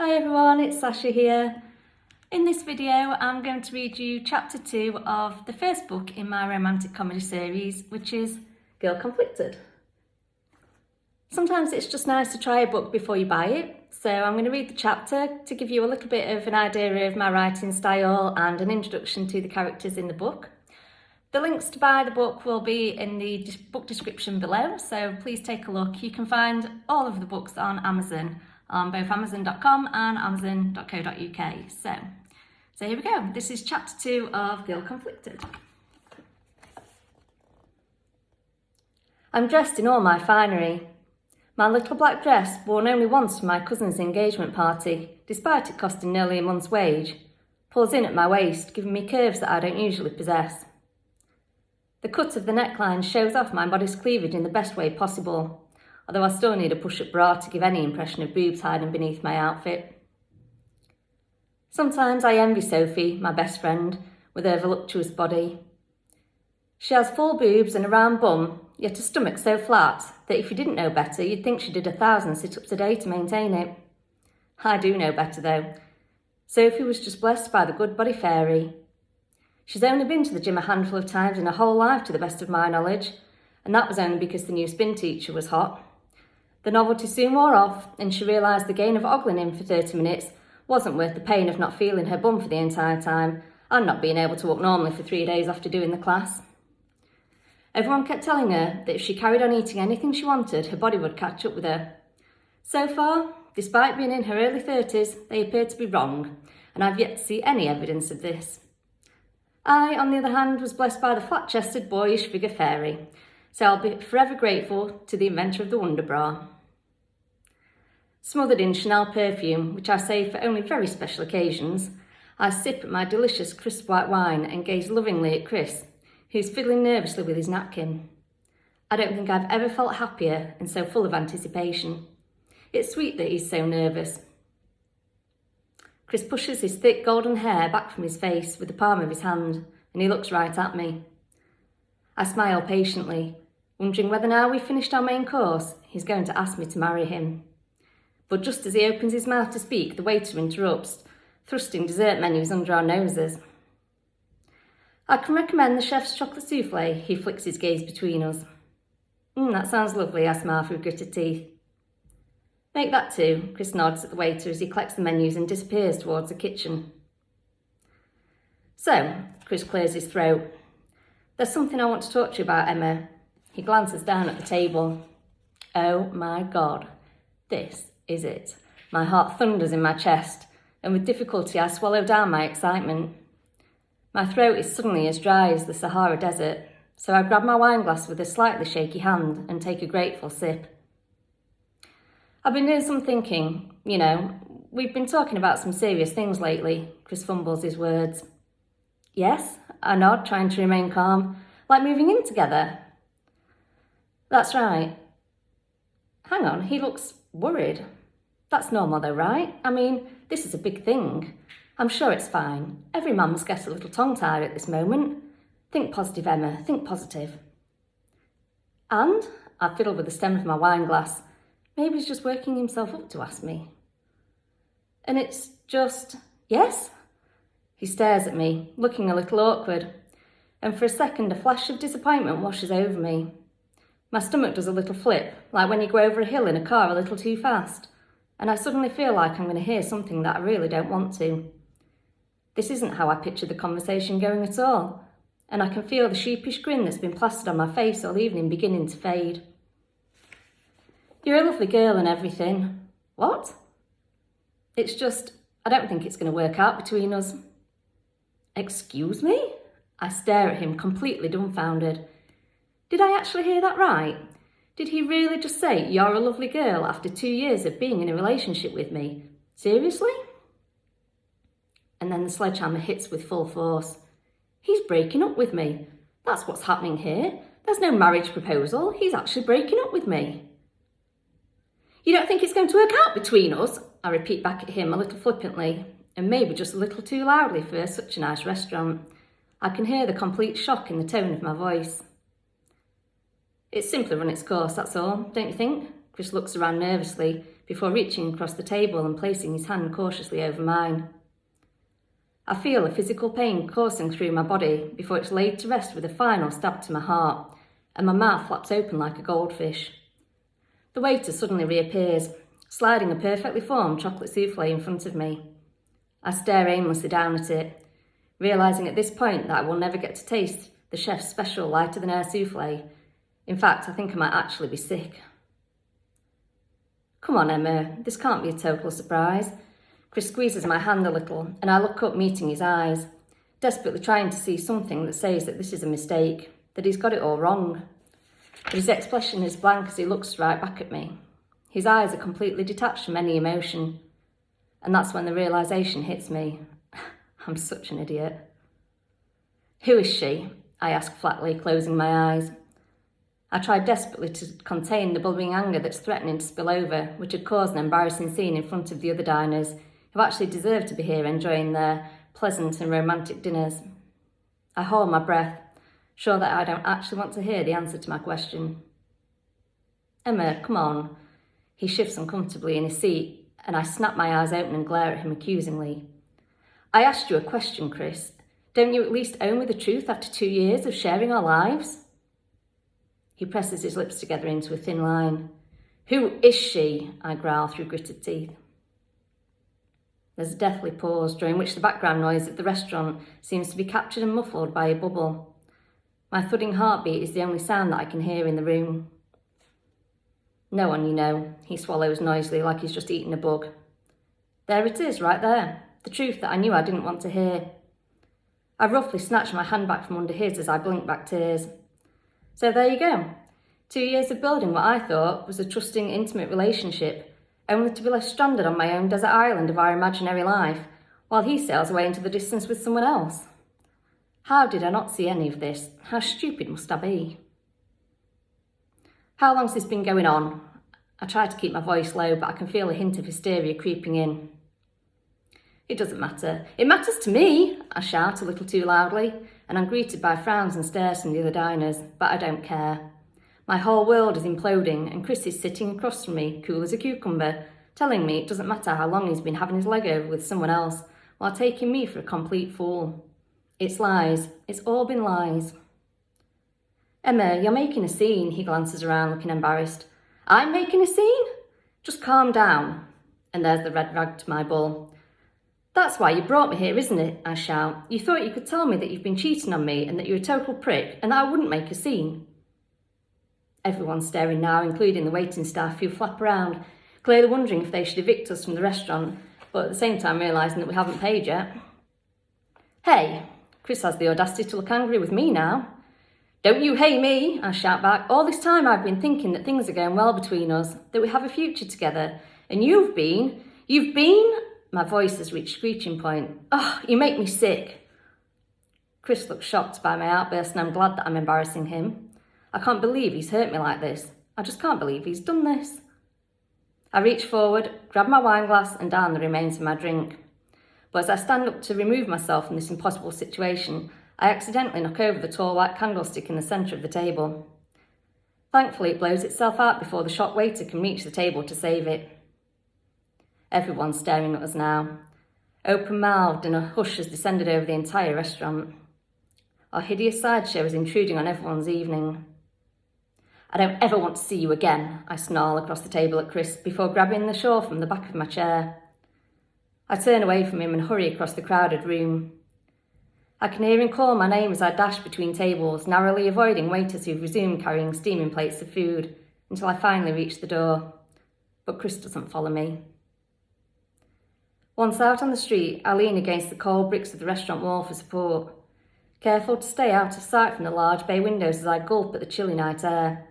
Hi everyone, it's Sasha here. In this video I'm going to read you chapter 2 of the first book in my romantic comedy series, which is Girl Conflicted. Sometimes it's just nice to try a book before you buy it, so I'm going to read the chapter to give you a little bit of an idea of my writing style and an introduction to the characters in the book. The links to buy the book will be in the book description below, so please take a look. You can find all of the books on Amazon, on both amazon.com and amazon.co.uk. So here we go. This is chapter 2 of Girl Conflicted. I'm dressed in all my finery. My little black dress, worn only once for my cousin's engagement party, despite it costing nearly a month's wage, pulls in at my waist, giving me curves that I don't usually possess. The cut of the neckline shows off my modest cleavage in the best way possible, although I still need a push-up bra to give any impression of boobs hiding beneath my outfit. Sometimes I envy Sophie, my best friend, with her voluptuous body. She has full boobs and a round bum, yet a stomach so flat that if you didn't know better, you'd think she did 1,000 sit-ups a day to maintain it. I do know better though. Sophie was just blessed by the good body fairy. She's only been to the gym a handful of times in her whole life to the best of my knowledge, and that was only because the new spin teacher was hot. The novelty soon wore off, and she realised the gain of ogling him for 30 minutes wasn't worth the pain of not feeling her bum for the entire time, and not being able to walk normally for 3 days after doing the class. Everyone kept telling her that if she carried on eating anything she wanted, her body would catch up with her. So far, despite being in her early 30s, they appear to be wrong, and I've yet to see any evidence of this. I, on the other hand, was blessed by the flat-chested, boyish figure fairy, so I'll be forever grateful to the inventor of the Wonder Bra. Smothered in Chanel perfume, which I save for only very special occasions, I sip at my delicious crisp white wine and gaze lovingly at Chris, who's fiddling nervously with his napkin. I don't think I've ever felt happier and so full of anticipation. It's sweet that he's so nervous. Chris pushes his thick golden hair back from his face with the palm of his hand, and he looks right at me. I smile patiently, wondering whether now we've finished our main course, he's going to ask me to marry him. But just as he opens his mouth to speak, the waiter interrupts, thrusting dessert menus under our noses. I can recommend the chef's chocolate souffle, he flicks his gaze between us. That sounds lovely, I smile through gritted teeth. Make that too, Chris nods at the waiter as he collects the menus and disappears towards the kitchen. So, Chris clears his throat. There's something I want to talk to you about, Emma. He glances down at the table. Oh my God, this is it. My heart thunders in my chest, and with difficulty I swallow down my excitement. My throat is suddenly as dry as the Sahara Desert, so I grab my wine glass with a slightly shaky hand and take a grateful sip. I've been doing some thinking, we've been talking about some serious things lately, Chris fumbles his words. Yes, I nod, trying to remain calm, like moving in together. That's right. Hang on, he looks worried. That's normal though, right? I mean, this is a big thing. I'm sure it's fine. Every man must get a little tongue-tied at this moment. Think positive, Emma, think positive. And I fiddle with the stem of my wine glass. Maybe he's just working himself up to ask me. And it's just, yes? He stares at me, looking a little awkward, and for a second a flash of disappointment washes over me. My stomach does a little flip, like when you go over a hill in a car a little too fast, and I suddenly feel like I'm going to hear something that I really don't want to. This isn't how I pictured the conversation going at all, and I can feel the sheepish grin that's been plastered on my face all evening beginning to fade. You're a lovely girl and everything. What? It's just, I don't think it's going to work out between us. Excuse me? I stare at him, completely dumbfounded. Did I actually hear that right? Did he really just say, you're a lovely girl after 2 years of being in a relationship with me? Seriously? And then the sledgehammer hits with full force. He's breaking up with me. That's what's happening here. There's no marriage proposal. He's actually breaking up with me. You don't think it's going to work out between us? I repeat back at him a little flippantly, and maybe just a little too loudly for such a nice restaurant. I can hear the complete shock in the tone of my voice. It's simply run its course, that's all, don't you think? Chris looks around nervously, before reaching across the table and placing his hand cautiously over mine. I feel a physical pain coursing through my body before it's laid to rest with a final stab to my heart, and my mouth flaps open like a goldfish. The waiter suddenly reappears, sliding a perfectly formed chocolate souffle in front of me. I stare aimlessly down at it, realising at this point that I will never get to taste the chef's special lighter-than-air souffle. In fact, I think I might actually be sick. Come on, Emma, this can't be a total surprise. Chris squeezes my hand a little, and I look up, meeting his eyes, desperately trying to see something that says that this is a mistake, that he's got it all wrong. But his expression is blank as he looks right back at me. His eyes are completely detached from any emotion. And that's when the realisation hits me. I'm such an idiot. Who is she? I ask flatly, closing my eyes. I tried desperately to contain the bubbling anger that's threatening to spill over, which had caused an embarrassing scene in front of the other diners, who actually deserved to be here enjoying their pleasant and romantic dinners. I hold my breath, sure that I don't actually want to hear the answer to my question. Emma, come on. He shifts uncomfortably in his seat, and I snap my eyes open and glare at him accusingly. I asked you a question, Chris. Don't you at least own me the truth after 2 years of sharing our lives? He presses his lips together into a thin line. Who is she? I growl through gritted teeth. There's a deathly pause, during which the background noise at the restaurant seems to be captured and muffled by a bubble. My thudding heartbeat is the only sound that I can hear in the room. No one, you know, he swallows noisily like he's just eaten a bug. There it is, right there, the truth that I knew I didn't want to hear. I roughly snatch my hand back from under his as I blink back tears. So there you go. 2 years of building what I thought was a trusting, intimate relationship, only to be left stranded on my own desert island of our imaginary life, while he sails away into the distance with someone else. How did I not see any of this? How stupid must I be? How long's this been going on? I try to keep my voice low, but I can feel a hint of hysteria creeping in. It doesn't matter. It matters to me, I shout a little too loudly, and I'm greeted by frowns and stares from the other diners, but I don't care. My whole world is imploding, and Chris is sitting across from me, cool as a cucumber, telling me it doesn't matter how long he's been having his leg over with someone else, while taking me for a complete fool. It's lies. It's all been lies. Emma, you're making a scene, he glances around looking embarrassed. I'm making a scene? Just calm down. And there's the red rag to my bull. That's why you brought me here, isn't it? I shout. You thought you could tell me that you've been cheating on me and that you're a total prick and that I wouldn't make a scene. Everyone's staring now, including the waiting staff who flap around, clearly wondering if they should evict us from the restaurant, but at the same time realising that we haven't paid yet. Hey, Chris has the audacity to look angry with me now. Don't you hey me, I shout back. All this time I've been thinking that things are going well between us, that we have a future together. And you've been? My voice has reached screeching point. Oh, you make me sick. Chris looks shocked by my outburst and I'm glad that I'm embarrassing him. I can't believe he's hurt me like this. I just can't believe he's done this. I reach forward, grab my wine glass and down the remains of my drink. But as I stand up to remove myself from this impossible situation, I accidentally knock over the tall white candlestick in the centre of the table. Thankfully, it blows itself out before the shocked waiter can reach the table to save it. Everyone's staring at us now. Open-mouthed and a hush has descended over the entire restaurant. Our hideous sideshow is intruding on everyone's evening. I don't ever want to see you again, I snarl across the table at Chris before grabbing the shawl from the back of my chair. I turn away from him and hurry across the crowded room. I can hear him call my name as I dash between tables, narrowly avoiding waiters who've resumed carrying steaming plates of food, until I finally reach the door. But Chris doesn't follow me. Once out on the street, I lean against the cold bricks of the restaurant wall for support, careful to stay out of sight from the large bay windows as I gulp at the chilly night air,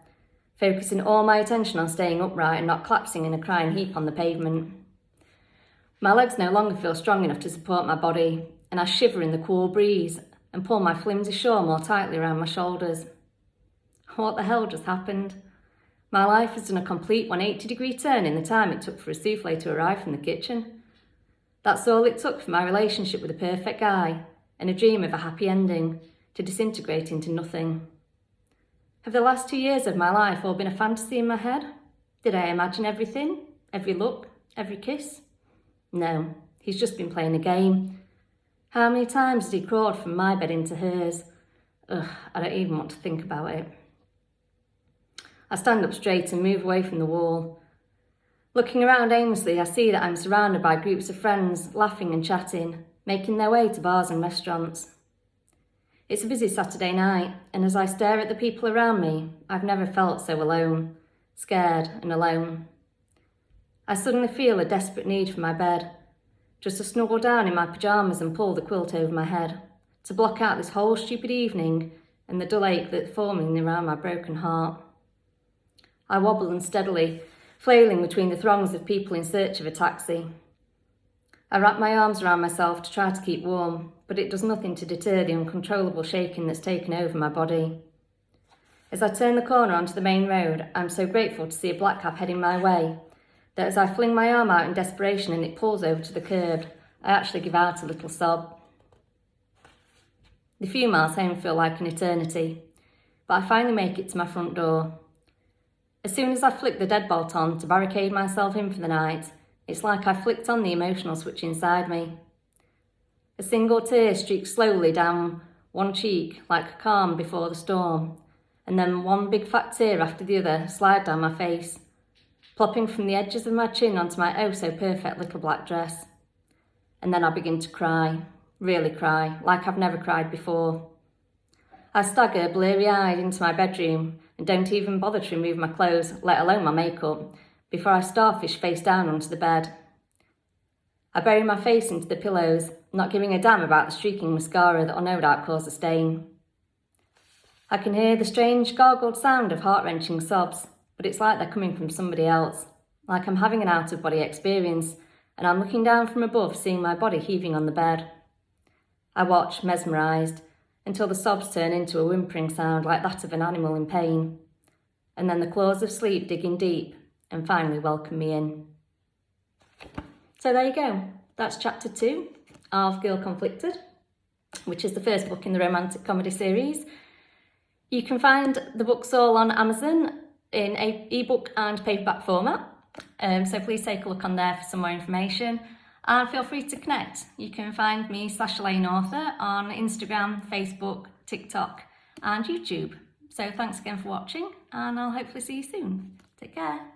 focusing all my attention on staying upright and not collapsing in a crying heap on the pavement. My legs no longer feel strong enough to support my body, and I shiver in the cool breeze and pull my flimsy shawl more tightly around my shoulders. What the hell just happened? My life has done a complete 180-degree turn in the time it took for a souffle to arrive from the kitchen. That's all it took for my relationship with a perfect guy and a dream of a happy ending to disintegrate into nothing. Have the last 2 years of my life all been a fantasy in my head? Did I imagine everything? Every look? Every kiss? No, he's just been playing a game. How many times had he crawled from my bed into hers? Ugh, I don't even want to think about it. I stand up straight and move away from the wall. Looking around aimlessly, I see that I'm surrounded by groups of friends, laughing and chatting, making their way to bars and restaurants. It's a busy Saturday night, and as I stare at the people around me, I've never felt so alone, scared and alone. I suddenly feel a desperate need for my bed, just to snuggle down in my pyjamas and pull the quilt over my head, to block out this whole stupid evening and the dull ache that's forming around my broken heart. I wobble unsteadily, flailing between the throngs of people in search of a taxi. I wrap my arms around myself to try to keep warm, but it does nothing to deter the uncontrollable shaking that's taken over my body. As I turn the corner onto the main road, I'm so grateful to see a black cab heading my way that as I fling my arm out in desperation and it pulls over to the curb, I actually give out a little sob. The few miles home feel like an eternity, but I finally make it to my front door. As soon as I flick the deadbolt on to barricade myself in for the night, it's like I flicked on the emotional switch inside me. A single tear streaks slowly down one cheek like a calm before the storm, and then one big fat tear after the other slide down my face, plopping from the edges of my chin onto my oh-so-perfect little black dress. And then I begin to cry, really cry, like I've never cried before. I stagger bleary-eyed into my bedroom and don't even bother to remove my clothes, let alone my makeup, before I starfish face down onto the bed. I bury my face into the pillows, not giving a damn about the streaking mascara that'll no doubt cause a stain. I can hear the strange gargled sound of heart-wrenching sobs, but it's like they're coming from somebody else, like I'm having an out-of-body experience, and I'm looking down from above, seeing my body heaving on the bed. I watch, mesmerised, until the sobs turn into a whimpering sound like that of an animal in pain, and then the claws of sleep dig in deep and finally welcome me in. So there you go. That's chapter 2 of Girl Conflicted, which is the first book in the romantic comedy series. You can find the books all on Amazon in eBook and paperback format. So please take a look on there for some more information. And feel free to connect. You can find me, /Lane Author, on Instagram, Facebook, TikTok, and YouTube. So thanks again for watching, and I'll hopefully see you soon. Take care.